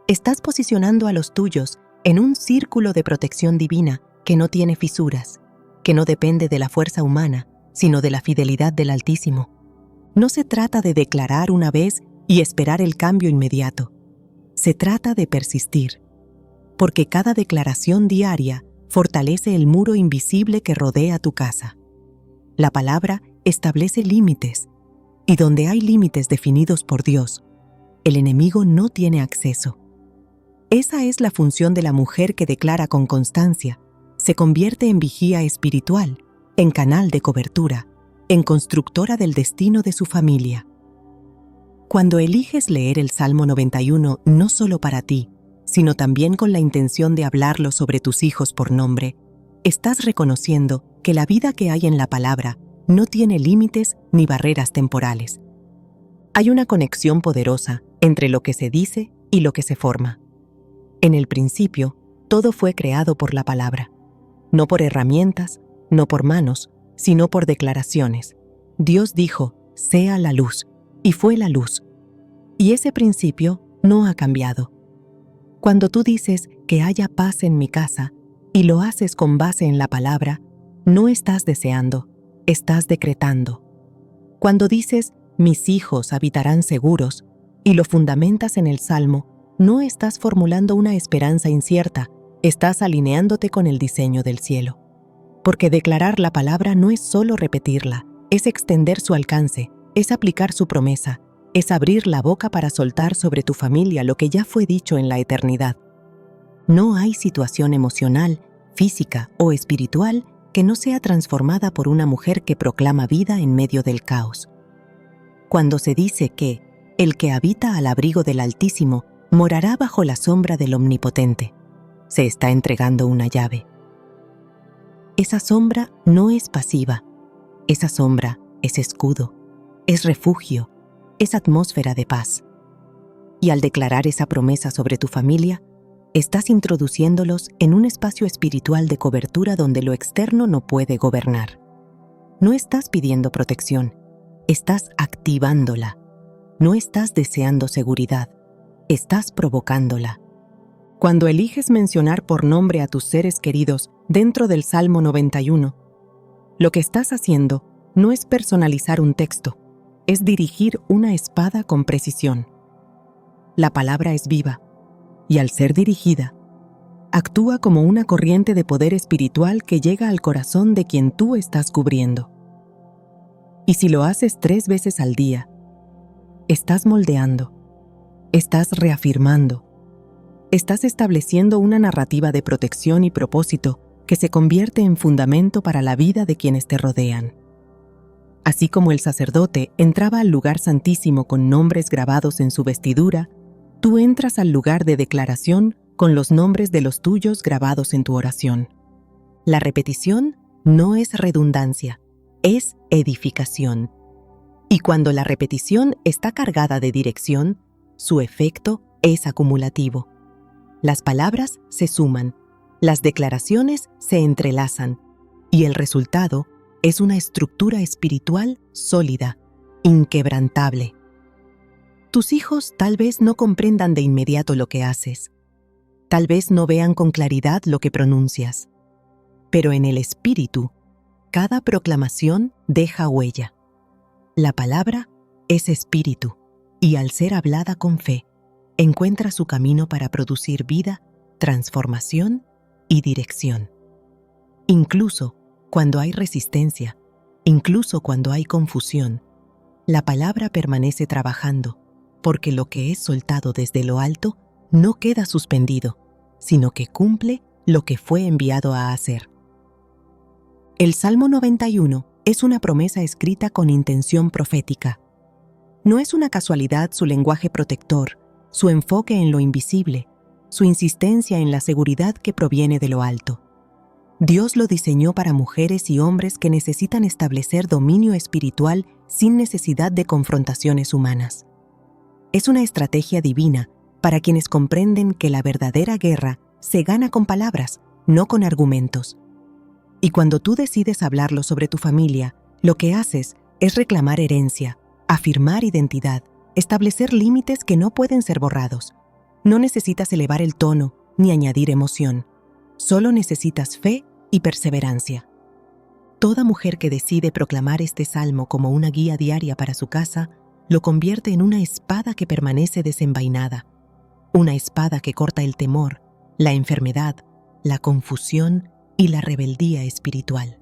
estás posicionando a los tuyos en un círculo de protección divina que no tiene fisuras, que no depende de la fuerza humana, sino de la fidelidad del Altísimo. No se trata de declarar una vez y esperar el cambio inmediato. Se trata de persistir, porque cada declaración diaria fortalece el muro invisible que rodea tu casa. La palabra establece límites, y donde hay límites definidos por Dios, el enemigo no tiene acceso. Esa es la función de la mujer que declara con constancia, se convierte en vigía espiritual, en canal de cobertura, en constructora del destino de su familia. Cuando eliges leer el Salmo 91 no solo para ti, sino también con la intención de hablarlo sobre tus hijos por nombre, estás reconociendo que la vida que hay en la palabra no tiene límites ni barreras temporales. Hay una conexión poderosa entre lo que se dice y lo que se forma. En el principio, todo fue creado por la palabra, no por herramientas, no por manos, sino por declaraciones. Dios dijo, sea la luz, y fue la luz. Y ese principio no ha cambiado. Cuando tú dices que haya paz en mi casa, y lo haces con base en la palabra, no estás deseando, estás decretando. Cuando dices, mis hijos habitarán seguros, y lo fundamentas en el Salmo, no estás formulando una esperanza incierta, estás alineándote con el diseño del cielo. Porque declarar la palabra no es solo repetirla, es extender su alcance, es aplicar su promesa, es abrir la boca para soltar sobre tu familia lo que ya fue dicho en la eternidad. No hay situación emocional, física o espiritual que no sea transformada por una mujer que proclama vida en medio del caos. Cuando se dice que el que habita al abrigo del Altísimo morará bajo la sombra del Omnipotente, se está entregando una llave. Esa sombra no es pasiva, esa sombra es escudo, es refugio, es atmósfera de paz. Y al declarar esa promesa sobre tu familia, estás introduciéndolos en un espacio espiritual de cobertura donde lo externo no puede gobernar. No estás pidiendo protección, estás activándola. No estás deseando seguridad, estás provocándola. Cuando eliges mencionar por nombre a tus seres queridos dentro del Salmo 91, lo que estás haciendo no es personalizar un texto, es dirigir una espada con precisión. La palabra es viva, y al ser dirigida, actúa como una corriente de poder espiritual que llega al corazón de quien tú estás cubriendo. Y si lo haces 3 veces al día, estás moldeando, estás reafirmando, estás estableciendo una narrativa de protección y propósito que se convierte en fundamento para la vida de quienes te rodean. Así como el sacerdote entraba al lugar santísimo con nombres grabados en su vestidura, tú entras al lugar de declaración con los nombres de los tuyos grabados en tu oración. La repetición no es redundancia, es edificación. Y cuando la repetición está cargada de dirección, su efecto es acumulativo. Las palabras se suman, las declaraciones se entrelazan, y el resultado es una estructura espiritual sólida, inquebrantable. Tus hijos tal vez no comprendan de inmediato lo que haces, tal vez no vean con claridad lo que pronuncias, pero en el espíritu, cada proclamación deja huella. La palabra es espíritu, y al ser hablada con fe, encuentra su camino para producir vida, transformación y dirección. Incluso cuando hay resistencia, incluso cuando hay confusión, la palabra permanece trabajando, porque lo que es soltado desde lo alto no queda suspendido, sino que cumple lo que fue enviado a hacer. El Salmo 91 es una promesa escrita con intención profética. No es una casualidad su lenguaje protector, su enfoque en lo invisible, su insistencia en la seguridad que proviene de lo alto. Dios lo diseñó para mujeres y hombres que necesitan establecer dominio espiritual sin necesidad de confrontaciones humanas. Es una estrategia divina para quienes comprenden que la verdadera guerra se gana con palabras, no con argumentos. Y cuando tú decides hablarlo sobre tu familia, lo que haces es reclamar herencia, afirmar identidad, establecer límites que no pueden ser borrados. No necesitas elevar el tono ni añadir emoción. Solo necesitas fe y perseverancia. Toda mujer que decide proclamar este salmo como una guía diaria para su casa, lo convierte en una espada que permanece desenvainada. Una espada que corta el temor, la enfermedad, la confusión y la rebeldía espiritual.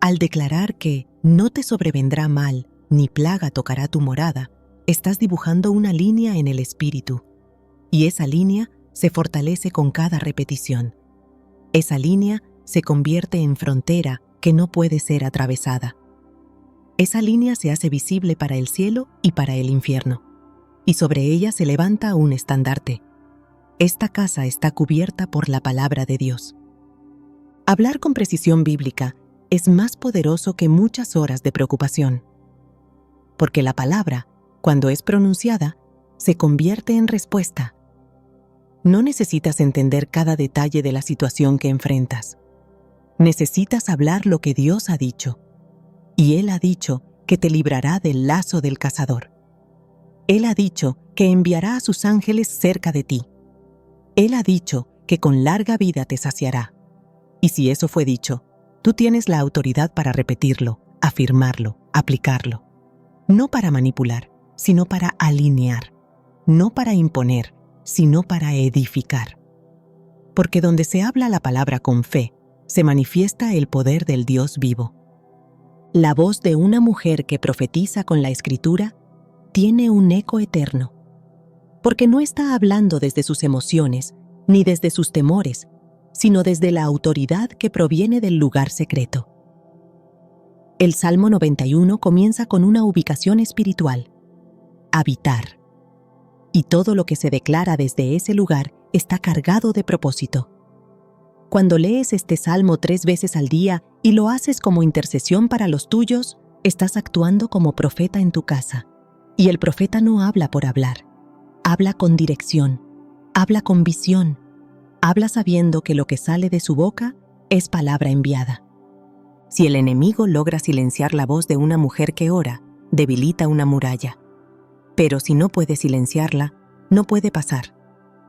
Al declarar que no te sobrevendrá mal, ni plaga tocará tu morada, estás dibujando una línea en el espíritu, y esa línea se fortalece con cada repetición. Esa línea se convierte en frontera que no puede ser atravesada. Esa línea se hace visible para el cielo y para el infierno, y sobre ella se levanta un estandarte. Esta casa está cubierta por la palabra de Dios. Hablar con precisión bíblica es más poderoso que muchas horas de preocupación, porque la palabra, cuando es pronunciada, se convierte en respuesta. No necesitas entender cada detalle de la situación que enfrentas. Necesitas hablar lo que Dios ha dicho, y Él ha dicho que te librará del lazo del cazador. Él ha dicho que enviará a sus ángeles cerca de ti. Él ha dicho que con larga vida te saciará. Y si eso fue dicho, tú tienes la autoridad para repetirlo, afirmarlo, aplicarlo. No para manipular, sino para alinear. No para imponer, sino para edificar. Porque donde se habla la palabra con fe, se manifiesta el poder del Dios vivo. La voz de una mujer que profetiza con la Escritura tiene un eco eterno, porque no está hablando desde sus emociones ni desde sus temores, sino desde la autoridad que proviene del lugar secreto. El Salmo 91 comienza con una ubicación espiritual: habitar. Y todo lo que se declara desde ese lugar está cargado de propósito. Cuando lees este salmo 3 veces al día y lo haces como intercesión para los tuyos, estás actuando como profeta en tu casa. Y el profeta no habla por hablar. Habla con dirección, habla con visión, habla sabiendo que lo que sale de su boca es palabra enviada. Si el enemigo logra silenciar la voz de una mujer que ora, debilita una muralla. Pero si no puede silenciarla, no puede pasar,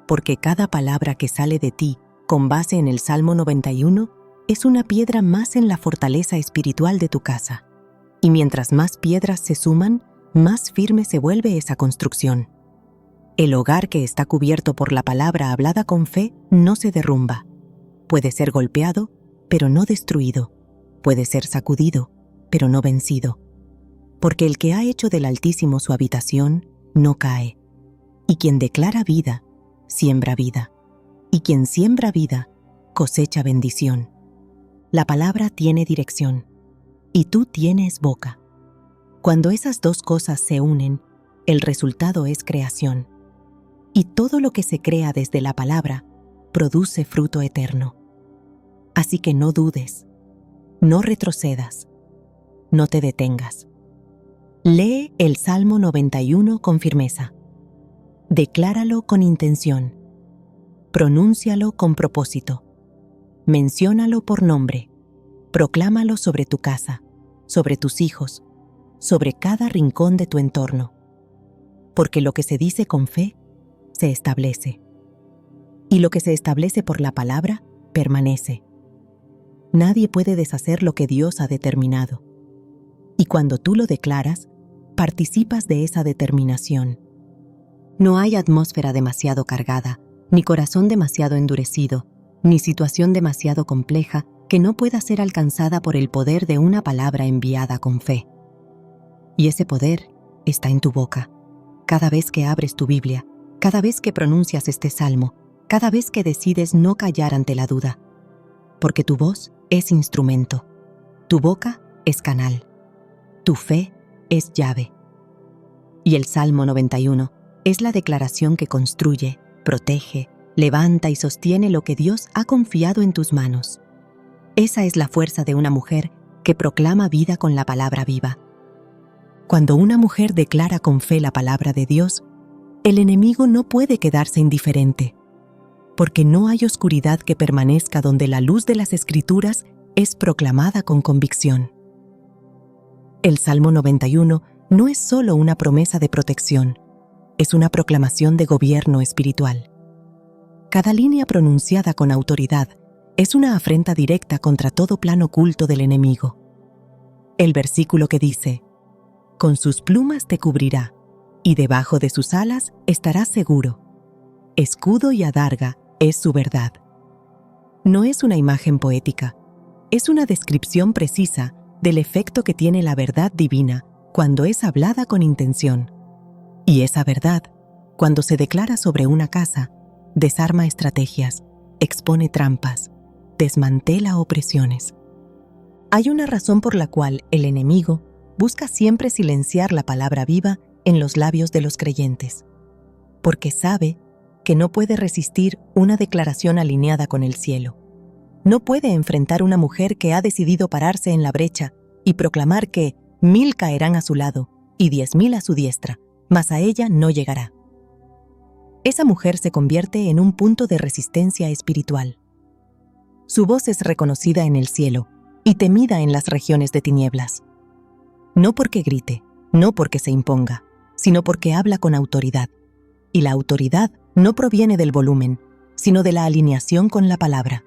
porque cada palabra que sale de ti, con base en el Salmo 91, es una piedra más en la fortaleza espiritual de tu casa. Y mientras más piedras se suman, más firme se vuelve esa construcción. El hogar que está cubierto por la palabra hablada con fe no se derrumba. Puede ser golpeado, pero no destruido. Puede ser sacudido, pero no vencido. Porque el que ha hecho del Altísimo su habitación, no cae. Y quien declara vida, siembra vida. Y quien siembra vida, cosecha bendición. La palabra tiene dirección, y tú tienes boca. Cuando esas dos cosas se unen, el resultado es creación. Y todo lo que se crea desde la palabra produce fruto eterno. Así que no dudes, no retrocedas, no te detengas. Lee el Salmo 91 con firmeza. Decláralo con intención. Pronúncialo con propósito. Menciónalo por nombre. Proclámalo sobre tu casa, sobre tus hijos, sobre cada rincón de tu entorno. Porque lo que se dice con fe, se establece. Y lo que se establece por la palabra, permanece. Nadie puede deshacer lo que Dios ha determinado. Y cuando tú lo declaras, participas de esa determinación. No hay atmósfera demasiado cargada, ni corazón demasiado endurecido, ni situación demasiado compleja que no pueda ser alcanzada por el poder de una palabra enviada con fe. Y ese poder está en tu boca. Cada vez que abres tu Biblia, cada vez que pronuncias este salmo, cada vez que decides no callar ante la duda. Porque tu voz es instrumento, tu boca es canal, tu fe es llave. Y el Salmo 91 es la declaración que construye, protege, levanta y sostiene lo que Dios ha confiado en tus manos. Esa es la fuerza de una mujer que proclama vida con la palabra viva. Cuando una mujer declara con fe la palabra de Dios, el enemigo no puede quedarse indiferente, porque no hay oscuridad que permanezca donde la luz de las Escrituras es proclamada con convicción. El Salmo 91 no es solo una promesa de protección, es una proclamación de gobierno espiritual. Cada línea pronunciada con autoridad es una afrenta directa contra todo plan oculto del enemigo. El versículo que dice: «Con sus plumas te cubrirá, y debajo de sus alas estarás seguro. Escudo y adarga es su verdad». No es una imagen poética, es una descripción precisa del efecto que tiene la verdad divina cuando es hablada con intención. Y esa verdad, cuando se declara sobre una casa, desarma estrategias, expone trampas, desmantela opresiones. Hay una razón por la cual el enemigo busca siempre silenciar la palabra viva en los labios de los creyentes, porque sabe que no puede resistir una declaración alineada con el cielo. No puede enfrentar una mujer que ha decidido pararse en la brecha y proclamar que 1000 caerán a su lado y 10,000 a su diestra, mas a ella no llegará. Esa mujer se convierte en un punto de resistencia espiritual. Su voz es reconocida en el cielo y temida en las regiones de tinieblas. No porque grite, no porque se imponga, sino porque habla con autoridad. Y la autoridad no proviene del volumen, sino de la alineación con la palabra.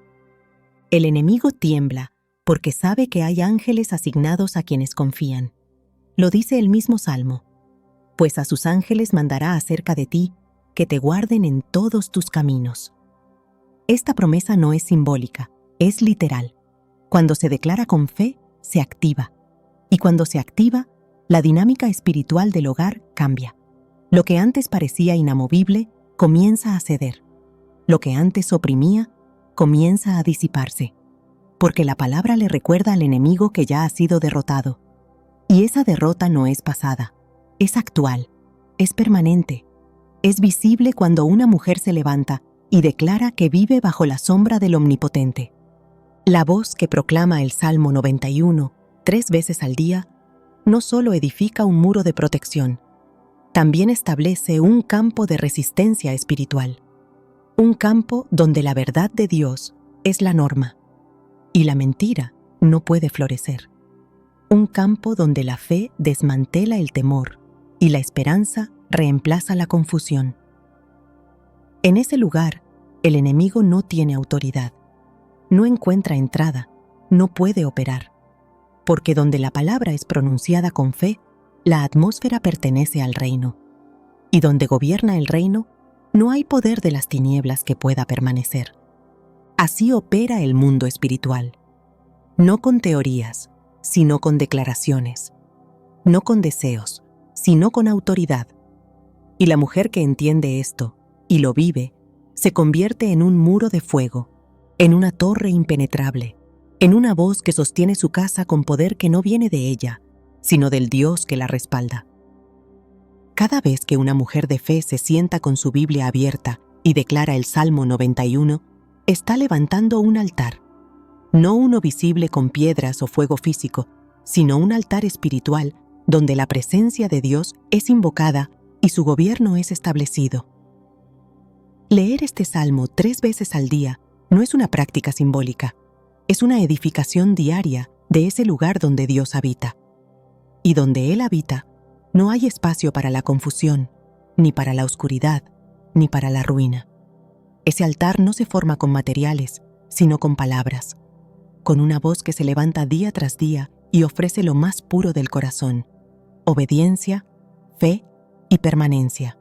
El enemigo tiembla porque sabe que hay ángeles asignados a quienes confían. Lo dice el mismo Salmo: pues a sus ángeles mandará acerca de ti, que te guarden en todos tus caminos. Esta promesa no es simbólica, es literal. Cuando se declara con fe, se activa. Y cuando se activa, la dinámica espiritual del hogar cambia. Lo que antes parecía inamovible comienza a ceder. Lo que antes oprimía comienza a disiparse. Porque la palabra le recuerda al enemigo que ya ha sido derrotado. Y esa derrota no es pasada, es actual, es permanente. Es visible cuando una mujer se levanta y declara que vive bajo la sombra del Omnipotente. La voz que proclama el Salmo 91 3 veces al día no solo edifica un muro de protección, también establece un campo de resistencia espiritual. Un campo donde la verdad de Dios es la norma y la mentira no puede florecer. Un campo donde la fe desmantela el temor y la esperanza reemplaza la confusión. En ese lugar, el enemigo no tiene autoridad, no encuentra entrada, no puede operar, porque donde la palabra es pronunciada con fe, la atmósfera pertenece al reino, y donde gobierna el reino, no hay poder de las tinieblas que pueda permanecer. Así opera el mundo espiritual, no con teorías, sino con declaraciones, no con deseos, sino con autoridad. Y la mujer que entiende esto y lo vive, se convierte en un muro de fuego, en una torre impenetrable, en una voz que sostiene su casa con poder que no viene de ella, sino del Dios que la respalda. Cada vez que una mujer de fe se sienta con su Biblia abierta y declara el Salmo 91, está levantando un altar, no uno visible con piedras o fuego físico, sino un altar espiritual donde la presencia de Dios es invocada y su gobierno es establecido. Leer este salmo 3 veces al día no es una práctica simbólica, es una edificación diaria de ese lugar donde Dios habita. Y donde Él habita, no hay espacio para la confusión, ni para la oscuridad, ni para la ruina. Ese altar no se forma con materiales, sino con palabras, con una voz que se levanta día tras día y ofrece lo más puro del corazón: obediencia, fe y permanencia.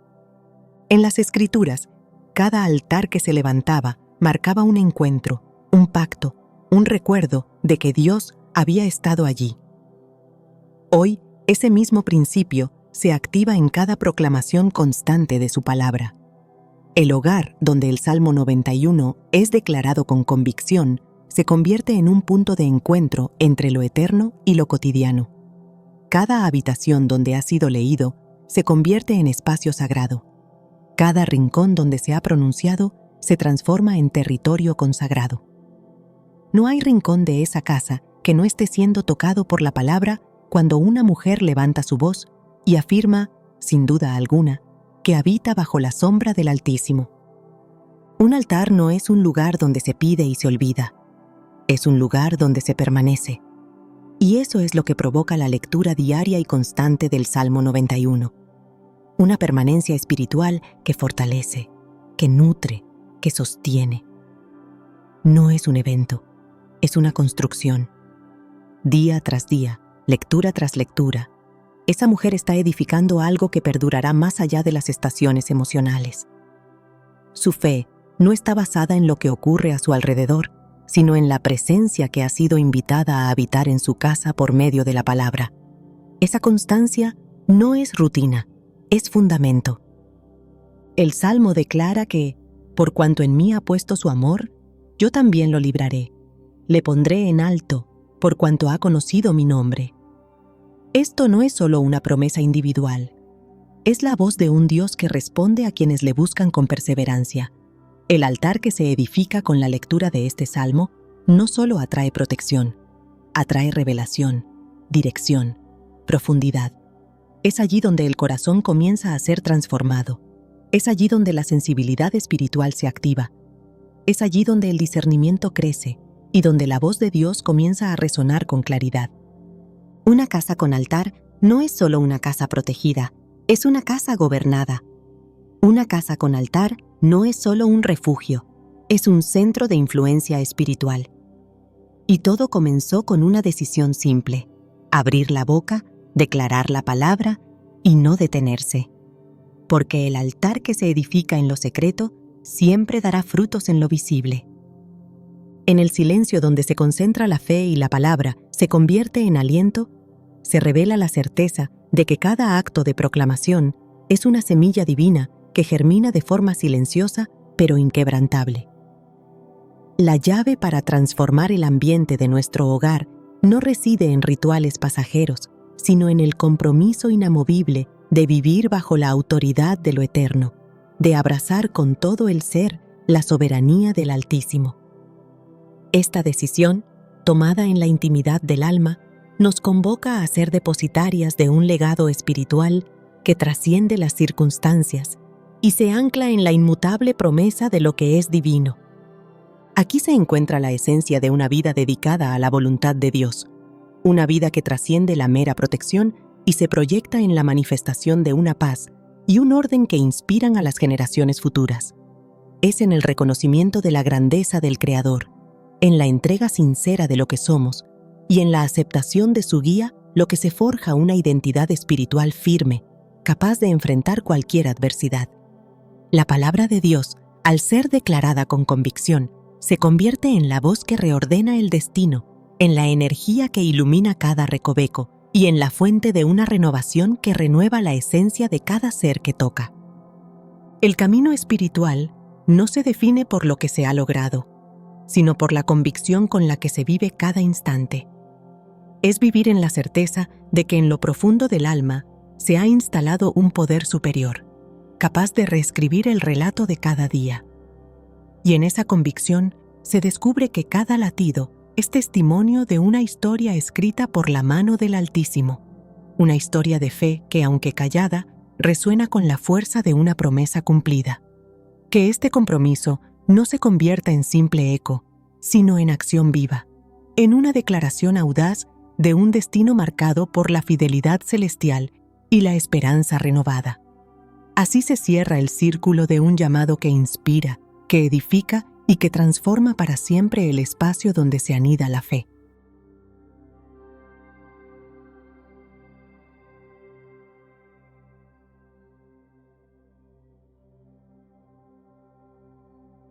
En las Escrituras, cada altar que se levantaba marcaba un encuentro, un pacto, un recuerdo de que Dios había estado allí. Hoy, ese mismo principio se activa en cada proclamación constante de su palabra. El hogar donde el Salmo 91 es declarado con convicción se convierte en un punto de encuentro entre lo eterno y lo cotidiano. Cada habitación donde ha sido leído se convierte en espacio sagrado. Cada rincón donde se ha pronunciado se transforma en territorio consagrado. No hay rincón de esa casa que no esté siendo tocado por la palabra cuando una mujer levanta su voz y afirma, sin duda alguna, que habita bajo la sombra del Altísimo. Un altar no es un lugar donde se pide y se olvida, es un lugar donde se permanece. Y eso es lo que provoca la lectura diaria y constante del Salmo 91. Una permanencia espiritual que fortalece, que nutre, que sostiene. No es un evento, es una construcción. Día tras día, lectura tras lectura, esa mujer está edificando algo que perdurará más allá de las estaciones emocionales. Su fe no está basada en lo que ocurre a su alrededor, sino en la presencia que ha sido invitada a habitar en su casa por medio de la palabra. Esa constancia no es rutina, es fundamento. El Salmo declara que, por cuanto en mí ha puesto su amor, yo también lo libraré. Le pondré en alto, por cuanto ha conocido mi nombre. Esto no es solo una promesa individual. Es la voz de un Dios que responde a quienes le buscan con perseverancia. El altar que se edifica con la lectura de este salmo no solo atrae protección, atrae revelación, dirección, profundidad. Es allí donde el corazón comienza a ser transformado. Es allí donde la sensibilidad espiritual se activa. Es allí donde el discernimiento crece y donde la voz de Dios comienza a resonar con claridad. Una casa con altar no es solo una casa protegida, es una casa gobernada. Una casa con altar no es solo un refugio, es un centro de influencia espiritual. Y todo comenzó con una decisión simple: abrir la boca, declarar la palabra y no detenerse. Porque el altar que se edifica en lo secreto siempre dará frutos en lo visible. En el silencio donde se concentra la fe y la palabra se convierte en aliento, se revela la certeza de que cada acto de proclamación es una semilla divina que germina de forma silenciosa pero inquebrantable. La llave para transformar el ambiente de nuestro hogar no reside en rituales pasajeros, sino en el compromiso inamovible de vivir bajo la autoridad de lo eterno, de abrazar con todo el ser la soberanía del Altísimo. Esta decisión, tomada en la intimidad del alma, nos convoca a ser depositarias de un legado espiritual que trasciende las circunstancias y se ancla en la inmutable promesa de lo que es divino. Aquí se encuentra la esencia de una vida dedicada a la voluntad de Dios, una vida que trasciende la mera protección y se proyecta en la manifestación de una paz y un orden que inspiran a las generaciones futuras. Es en el reconocimiento de la grandeza del Creador, en la entrega sincera de lo que somos y en la aceptación de su guía lo que se forja una identidad espiritual firme, capaz de enfrentar cualquier adversidad. La palabra de Dios, al ser declarada con convicción, se convierte en la voz que reordena el destino, en la energía que ilumina cada recoveco y en la fuente de una renovación que renueva la esencia de cada ser que toca. El camino espiritual no se define por lo que se ha logrado, sino por la convicción con la que se vive cada instante. Es vivir en la certeza de que en lo profundo del alma se ha instalado un poder superior, capaz de reescribir el relato de cada día. Y en esa convicción se descubre que cada latido es testimonio de una historia escrita por la mano del Altísimo, una historia de fe que, aunque callada, resuena con la fuerza de una promesa cumplida. Que este compromiso no se convierta en simple eco, sino en acción viva, en una declaración audaz de un destino marcado por la fidelidad celestial y la esperanza renovada. Así se cierra el círculo de un llamado que inspira, que edifica y que transforma para siempre el espacio donde se anida la fe.